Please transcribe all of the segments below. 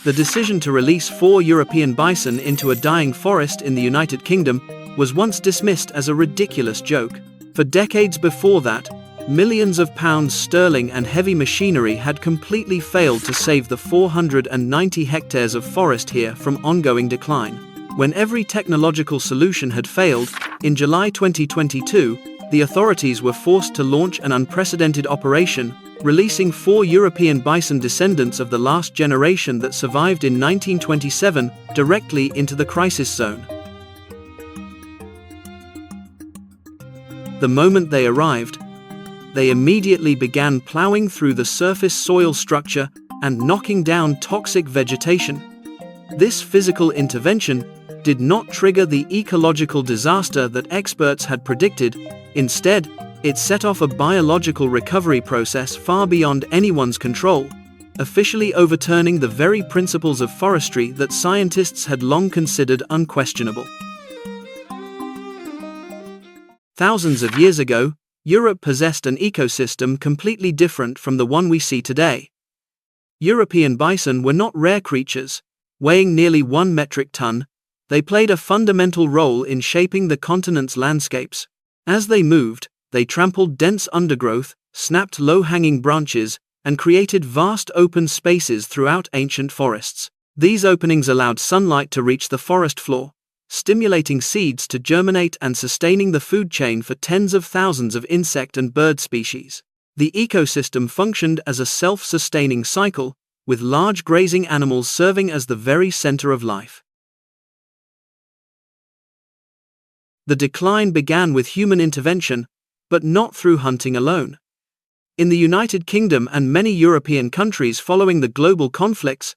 The decision to release 4 European bison into a dying forest in the United Kingdom was once dismissed as a ridiculous joke. For decades before that, millions of pounds sterling and heavy machinery had completely failed to save the 490 hectares of forest here from ongoing decline. When every technological solution had failed, in July 2022, the authorities were forced to launch an unprecedented operation, releasing 4 European bison descendants of the last generation that survived in 1927 directly into the crisis zone. The moment they arrived, they immediately began plowing through the surface soil structure and knocking down toxic vegetation. This physical intervention did not trigger the ecological disaster that experts had predicted. Instead, it set off a biological recovery process far beyond anyone's control, officially overturning the very principles of forestry that scientists had long considered unquestionable. Thousands of years ago, Europe possessed an ecosystem completely different from the one we see today. European bison were not rare creatures. Weighing nearly 1 metric ton, they played a fundamental role in shaping the continent's landscapes. As they moved, they trampled dense undergrowth, snapped low-hanging branches, and created vast open spaces throughout ancient forests. These openings allowed sunlight to reach the forest floor, stimulating seeds to germinate and sustaining the food chain for tens of thousands of insect and bird species. The ecosystem functioned as a self-sustaining cycle, with large grazing animals serving as the very center of life. The decline began with human intervention, but not through hunting alone. In the United Kingdom and many European countries following the global conflicts,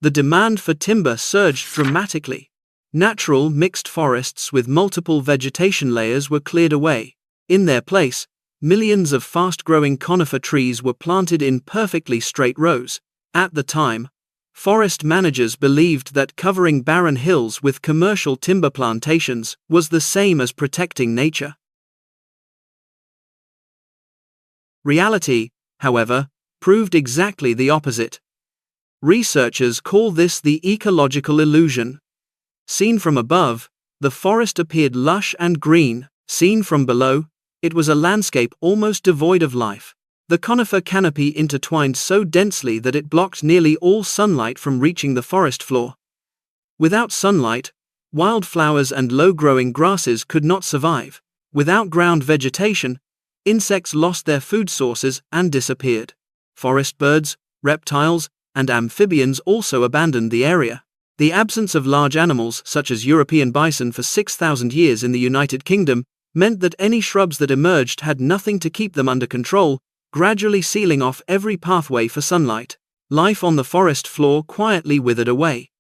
the demand for timber surged dramatically. Natural mixed forests with multiple vegetation layers were cleared away. In their place, millions of fast-growing conifer trees were planted in perfectly straight rows. At the time, forest managers believed that covering barren hills with commercial timber plantations was the same as protecting nature. Reality, however, proved exactly the opposite. Researchers call this the ecological illusion. Seen from above, the forest appeared lush and green. Seen from below, it was a landscape almost devoid of life. The conifer canopy intertwined so densely that it blocked nearly all sunlight from reaching the forest floor. Without sunlight, wildflowers and low-growing grasses could not survive. Without ground vegetation, insects lost their food sources and disappeared. Forest birds, reptiles, and amphibians also abandoned the area. The absence of large animals such as European bison for 6,000 years in the United Kingdom meant that any shrubs that emerged had nothing to keep them under control, gradually sealing off every pathway for sunlight. Life on the forest floor quietly withered away.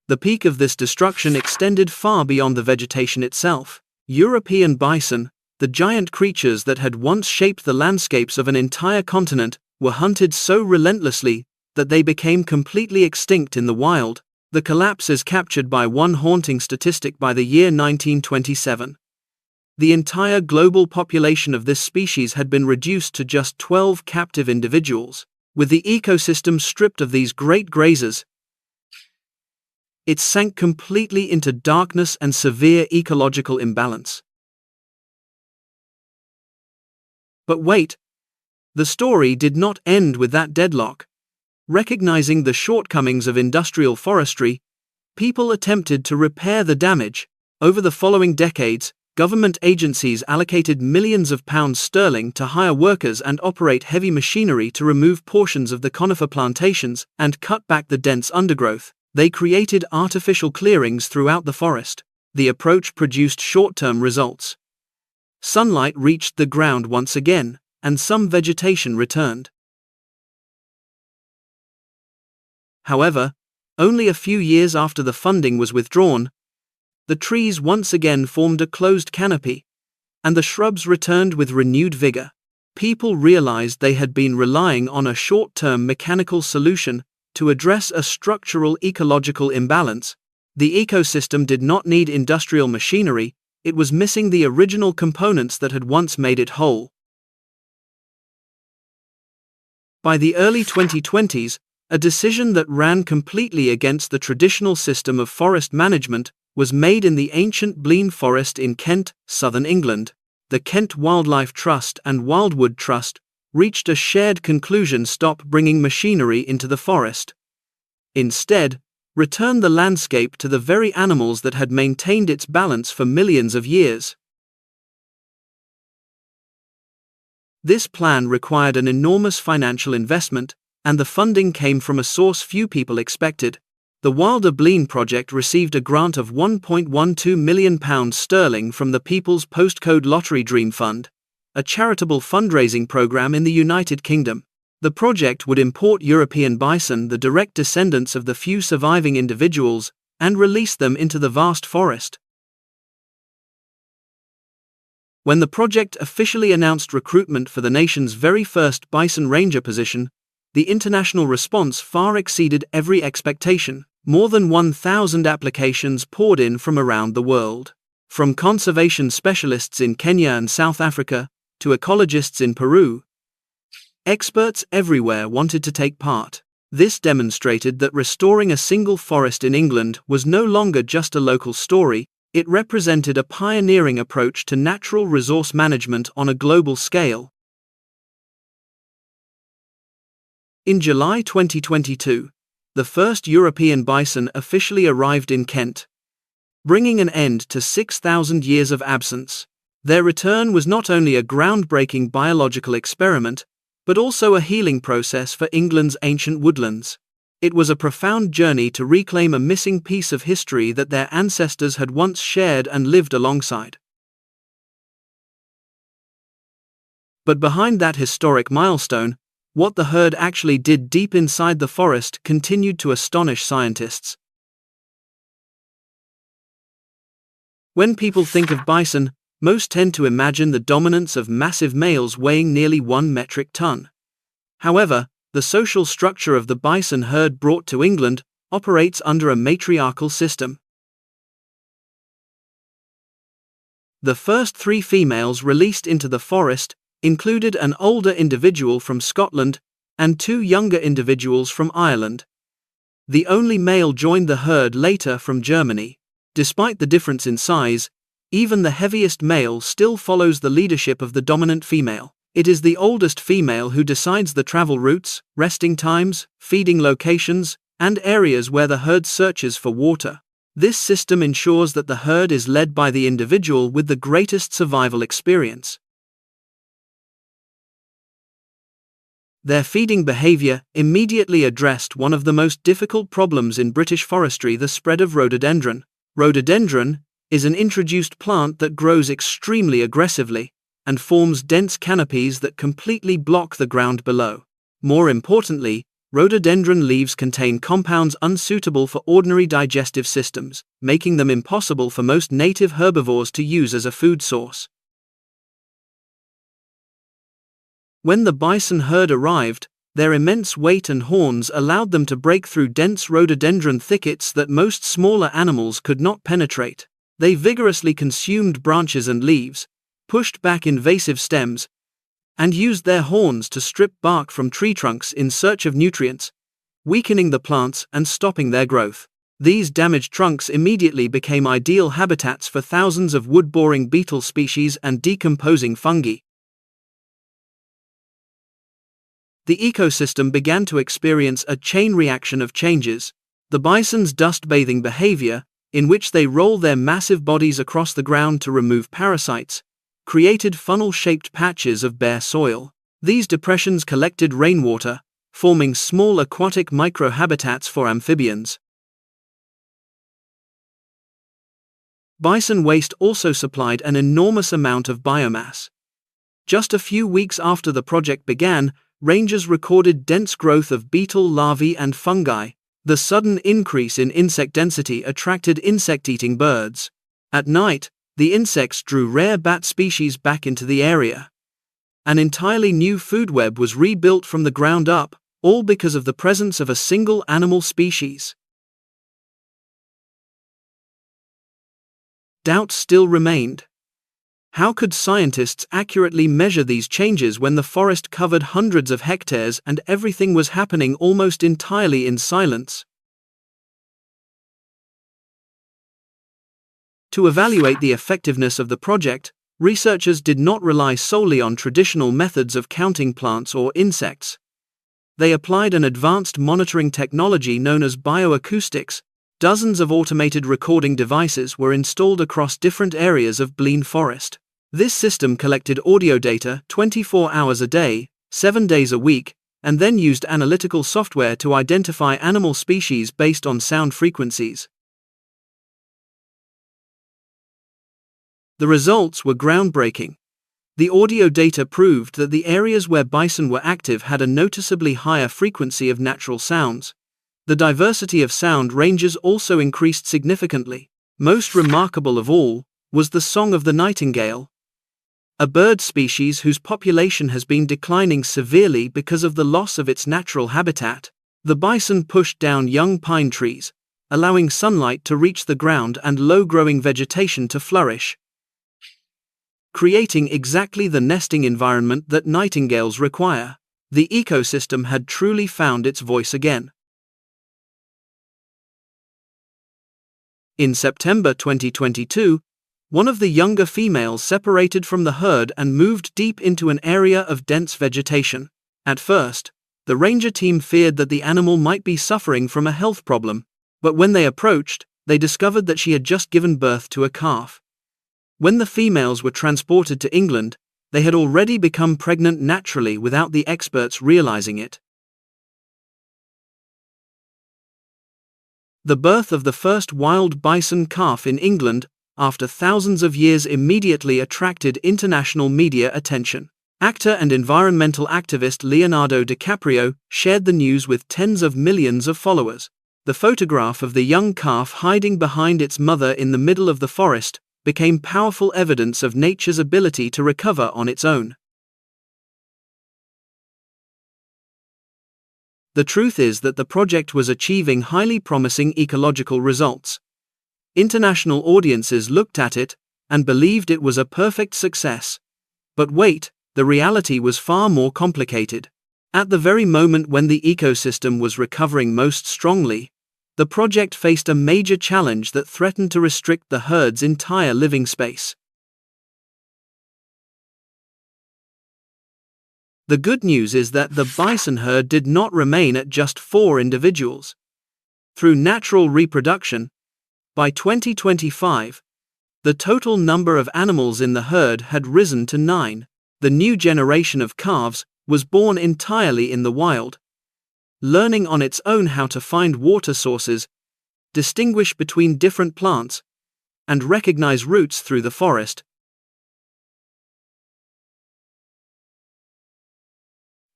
The peak of this destruction extended far beyond the vegetation itself. European bison, the giant creatures that had once shaped the landscapes of an entire continent, were hunted so relentlessly that they became completely extinct in the wild. The collapse is captured by one haunting statistic. By the year 1927. The entire global population of this species had been reduced to just 12 captive individuals. With the ecosystem stripped of these great grazers, it sank completely into darkness and severe ecological imbalance. But wait, the story did not end with that deadlock. Recognizing the shortcomings of industrial forestry, people attempted to repair the damage. Over the following decades, government agencies allocated millions of pounds sterling to hire workers and operate heavy machinery to remove portions of the conifer plantations and cut back the dense undergrowth. They created artificial clearings throughout the forest. The approach produced short-term results. Sunlight reached the ground once again, and some vegetation returned. However, only a few years after the funding was withdrawn, the trees once again formed a closed canopy, and the shrubs returned with renewed vigor. People realized they had been relying on a short-term mechanical solution to address a structural ecological imbalance. The ecosystem did not need industrial machinery, it was missing the original components that had once made it whole. By the early 2020s, a decision that ran completely against the traditional system of forest management was made in the ancient Blean Forest in Kent, southern England. The Kent Wildlife Trust and Wildwood Trust reached a shared conclusion: stop bringing machinery into the forest. Instead, return the landscape to the very animals that had maintained its balance for millions of years. This plan required an enormous financial investment, and the funding came from a source few people expected. The Wilder Blean project received a grant of £1.12 million from the People's Postcode Lottery Dream Fund, a charitable fundraising program in the United Kingdom. The project would import European bison, the direct descendants of the few surviving individuals, and release them into the vast forest. When the project officially announced recruitment for the nation's very first bison ranger position, the international response far exceeded every expectation. More than 1,000 applications poured in from around the world. From conservation specialists in Kenya and South Africa, to ecologists in Peru, experts everywhere wanted to take part. This demonstrated that restoring a single forest in England was no longer just a local story, it represented a pioneering approach to natural resource management on a global scale. In July 2022, the first European bison officially arrived in Kent, bringing an end to 6,000 years of absence. Their return was not only a groundbreaking biological experiment, but also a healing process for England's ancient woodlands. It was a profound journey to reclaim a missing piece of history that their ancestors had once shared and lived alongside. But behind that historic milestone, what the herd actually did deep inside the forest continued to astonish scientists. When people think of bison, most tend to imagine the dominance of massive males weighing nearly 1 metric ton. However, the social structure of the bison herd brought to England operates under a matriarchal system. The first 3 females released into the forest included an older individual from Scotland and 2 younger individuals from Ireland. The only male joined the herd later from Germany. Despite the difference in size, even the heaviest male still follows the leadership of the dominant female. It is the oldest female who decides the travel routes, resting times, feeding locations, and areas where the herd searches for water. This system ensures that the herd is led by the individual with the greatest survival experience. Their feeding behavior immediately addressed one of the most difficult problems in British forestry: the spread of rhododendron. Rhododendron is an introduced plant that grows extremely aggressively and forms dense canopies that completely block the ground below. More importantly, rhododendron leaves contain compounds unsuitable for ordinary digestive systems, making them impossible for most native herbivores to use as a food source. When the bison herd arrived, their immense weight and horns allowed them to break through dense rhododendron thickets that most smaller animals could not penetrate. They vigorously consumed branches and leaves, pushed back invasive stems, and used their horns to strip bark from tree trunks in search of nutrients, weakening the plants and stopping their growth. These damaged trunks immediately became ideal habitats for thousands of wood-boring beetle species and decomposing fungi. The ecosystem began to experience a chain reaction of changes. The bison's dust-bathing behavior, in which they roll their massive bodies across the ground to remove parasites, created funnel-shaped patches of bare soil. These depressions collected rainwater, forming small aquatic microhabitats for amphibians. Bison waste also supplied an enormous amount of biomass. Just a few weeks after the project began, rangers recorded dense growth of beetle larvae and fungi. The sudden increase in insect density attracted insect-eating birds. At night, the insects drew rare bat species back into the area. An entirely new food web was rebuilt from the ground up, all because of the presence of a single animal species. Doubts still remained. How could scientists accurately measure these changes when the forest covered hundreds of hectares and everything was happening almost entirely in silence? To evaluate the effectiveness of the project, researchers did not rely solely on traditional methods of counting plants or insects. They applied an advanced monitoring technology known as bioacoustics. Dozens of automated recording devices were installed across different areas of Blean Forest. This system collected audio data 24 hours a day, 7 days a week, and then used analytical software to identify animal species based on sound frequencies. The results were groundbreaking. The audio data proved that the areas where bison were active had a noticeably higher frequency of natural sounds. The diversity of sound ranges also increased significantly. Most remarkable of all was the song of the nightingale, a bird species whose population has been declining severely because of the loss of its natural habitat. The bison pushed down young pine trees, allowing sunlight to reach the ground and low-growing vegetation to flourish, creating exactly the nesting environment that nightingales require. The ecosystem had truly found its voice again. In September 2022, one of the younger females separated from the herd and moved deep into an area of dense vegetation. At first, the ranger team feared that the animal might be suffering from a health problem, but when they approached, they discovered that she had just given birth to a calf. When the females were transported to England, they had already become pregnant naturally without the experts realizing it. The birth of the first wild bison calf in England, after thousands of years, immediately attracted international media attention. Actor and environmental activist Leonardo DiCaprio shared the news with tens of millions of followers. The photograph of the young calf hiding behind its mother in the middle of the forest became powerful evidence of nature's ability to recover on its own. The truth is that the project was achieving highly promising ecological results. International audiences looked at it and believed it was a perfect success. But wait, the reality was far more complicated. At the very moment when the ecosystem was recovering most strongly, the project faced a major challenge that threatened to restrict the herd's entire living space. The good news is that the bison herd did not remain at just 4 individuals. Through natural reproduction, by 2025, the total number of animals in the herd had risen to 9. The new generation of calves was born entirely in the wild, learning on its own how to find water sources, distinguish between different plants, and recognize routes through the forest.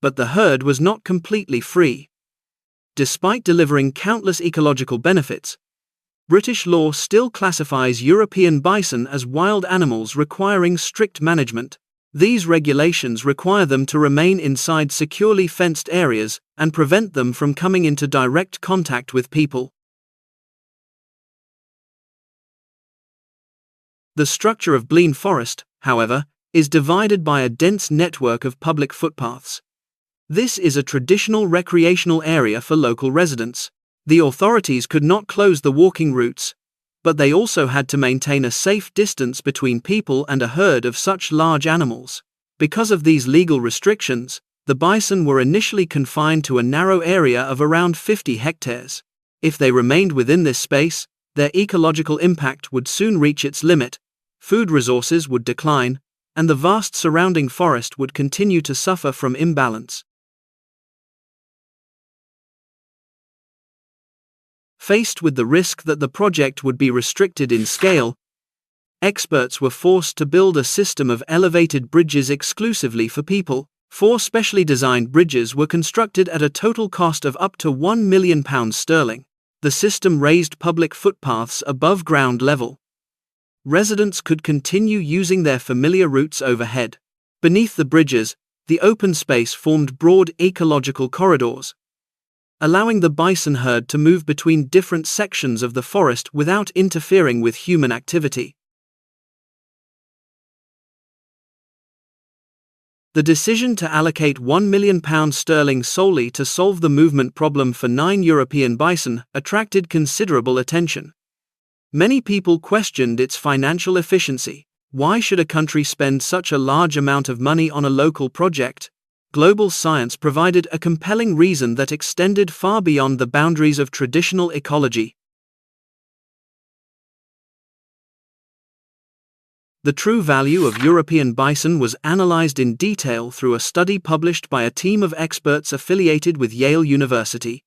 But the herd was not completely free. Despite delivering countless ecological benefits, British law still classifies European bison as wild animals requiring strict management. These regulations require them to remain inside securely fenced areas and prevent them from coming into direct contact with people. The structure of Blean Forest, however, is divided by a dense network of public footpaths. This is a traditional recreational area for local residents. The authorities could not close the walking routes, but they also had to maintain a safe distance between people and a herd of such large animals. Because of these legal restrictions, the bison were initially confined to a narrow area of around 50 hectares. If they remained within this space, their ecological impact would soon reach its limit, food resources would decline, and the vast surrounding forest would continue to suffer from imbalance. Faced with the risk that the project would be restricted in scale, experts were forced to build a system of elevated bridges exclusively for people. 4 specially designed bridges were constructed at a total cost of up to £1 million. The system raised public footpaths above ground level. Residents could continue using their familiar routes overhead. Beneath the bridges, the open space formed broad ecological corridors, allowing the bison herd to move between different sections of the forest without interfering with human activity. The decision to allocate £1 million solely to solve the movement problem for 9 European bison attracted considerable attention. Many people questioned its financial efficiency. Why should a country spend such a large amount of money on a local project? Global science provided a compelling reason that extended far beyond the boundaries of traditional ecology. The true value of European bison was analyzed in detail through a study published by a team of experts affiliated with Yale University.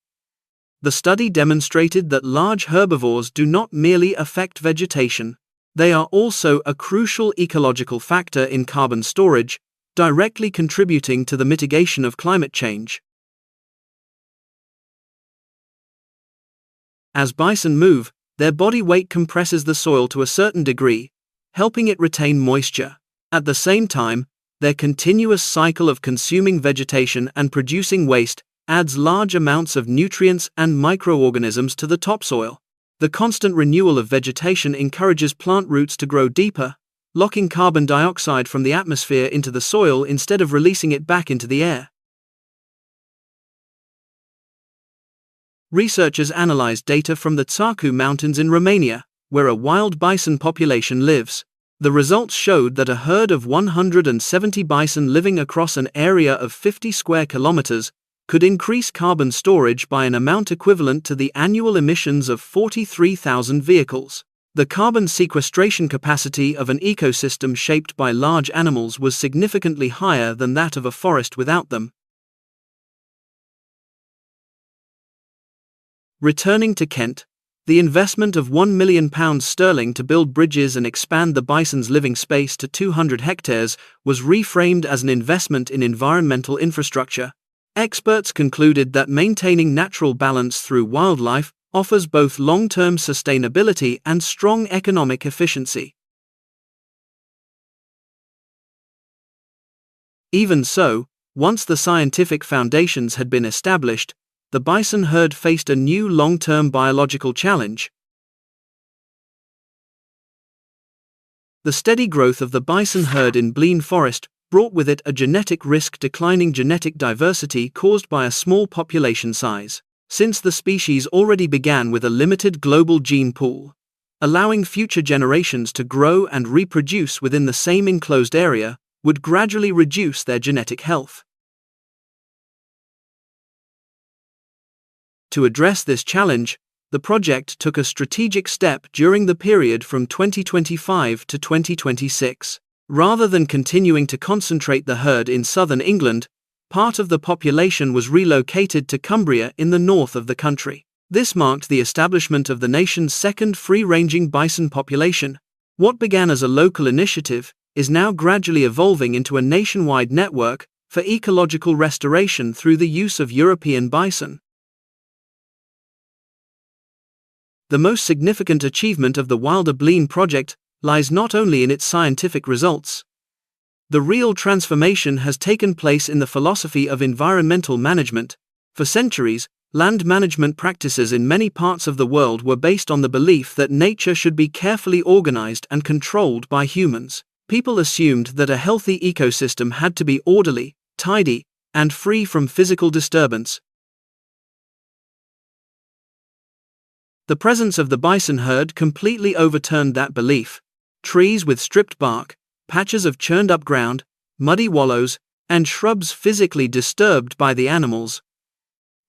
The study demonstrated that large herbivores do not merely affect vegetation, they are also a crucial ecological factor in carbon storage, directly contributing to the mitigation of climate change. As bison move, their body weight compresses the soil to a certain degree, helping it retain moisture. At the same time, their continuous cycle of consuming vegetation and producing waste adds large amounts of nutrients and microorganisms to the topsoil. The constant renewal of vegetation encourages plant roots to grow deeper, locking carbon dioxide from the atmosphere into the soil instead of releasing it back into the air. Researchers analyzed data from the Tsacu Mountains in Romania, where a wild bison population lives. The results showed that a herd of 170 bison living across an area of 50 square kilometers could increase carbon storage by an amount equivalent to the annual emissions of 43,000 vehicles. The carbon sequestration capacity of an ecosystem shaped by large animals was significantly higher than that of a forest without them. Returning to Kent, the investment of £1 million to build bridges and expand the bison's living space to 200 hectares was reframed as an investment in environmental infrastructure. Experts concluded that maintaining natural balance through wildlife offers both long-term sustainability and strong economic efficiency. Even so, once the scientific foundations had been established, the bison herd faced a new long-term biological challenge. The steady growth of the bison herd in Blean Forest brought with it a genetic risk: declining genetic diversity caused by a small population size. Since the species already began with a limited global gene pool, allowing future generations to grow and reproduce within the same enclosed area would gradually reduce their genetic health. To address this challenge, the project took a strategic step during the period from 2025 to 2026. Rather than continuing to concentrate the herd in southern England, part of the population was relocated to Cumbria in the north of the country. This marked the establishment of the nation's second free-ranging bison population. What began as a local initiative is now gradually evolving into a nationwide network for ecological restoration through the use of European bison. The most significant achievement of the Wilder Blean project lies not only in its scientific results. The real transformation has taken place in the philosophy of environmental management. For centuries, land management practices in many parts of the world were based on the belief that nature should be carefully organized and controlled by humans. People assumed that a healthy ecosystem had to be orderly, tidy, and free from physical disturbance. The presence of the bison herd completely overturned that belief. Trees with stripped bark, patches of churned-up ground, muddy wallows, and shrubs physically disturbed by the animals.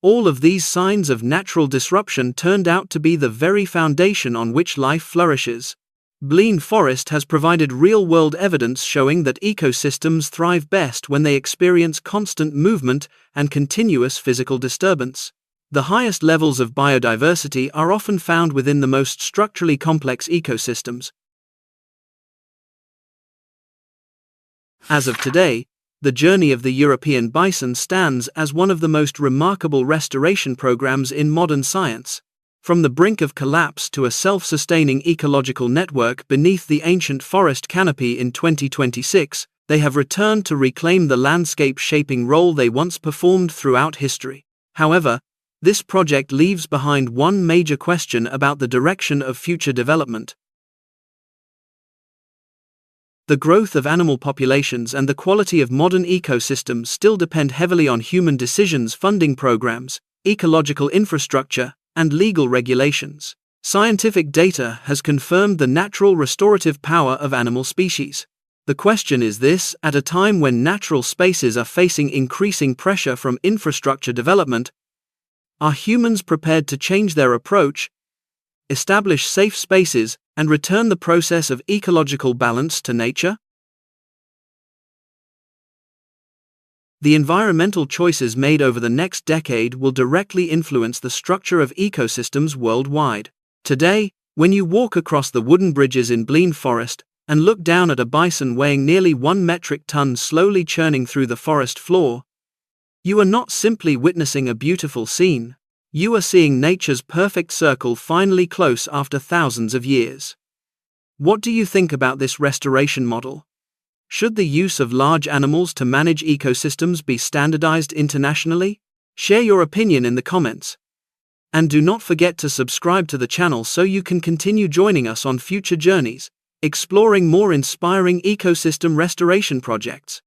All of these signs of natural disruption turned out to be the very foundation on which life flourishes. Blean Forest has provided real-world evidence showing that ecosystems thrive best when they experience constant movement and continuous physical disturbance. The highest levels of biodiversity are often found within the most structurally complex ecosystems. As of today, the journey of the European bison stands as one of the most remarkable restoration programs in modern science. From the brink of collapse to a self-sustaining ecological network beneath the ancient forest canopy in 2026, they have returned to reclaim the landscape-shaping role they once performed throughout history. However, this project leaves behind one major question about the direction of future development. The growth of animal populations and the quality of modern ecosystems still depend heavily on human decisions, funding programs, ecological infrastructure, and legal regulations. Scientific data has confirmed the natural restorative power of animal species. The question is this: at a time when natural spaces are facing increasing pressure from infrastructure development, are humans prepared to change their approach, establish safe spaces, and return the process of ecological balance to nature? The environmental choices made over the next decade will directly influence the structure of ecosystems worldwide. Today, when you walk across the wooden bridges in Blean Forest and look down at a bison weighing nearly 1 metric ton slowly churning through the forest floor, you are not simply witnessing a beautiful scene. You are seeing nature's perfect circle finally close after thousands of years. What do you think about this restoration model? Should the use of large animals to manage ecosystems be standardized internationally? Share your opinion in the comments. And do not forget to subscribe to the channel so you can continue joining us on future journeys, exploring more inspiring ecosystem restoration projects.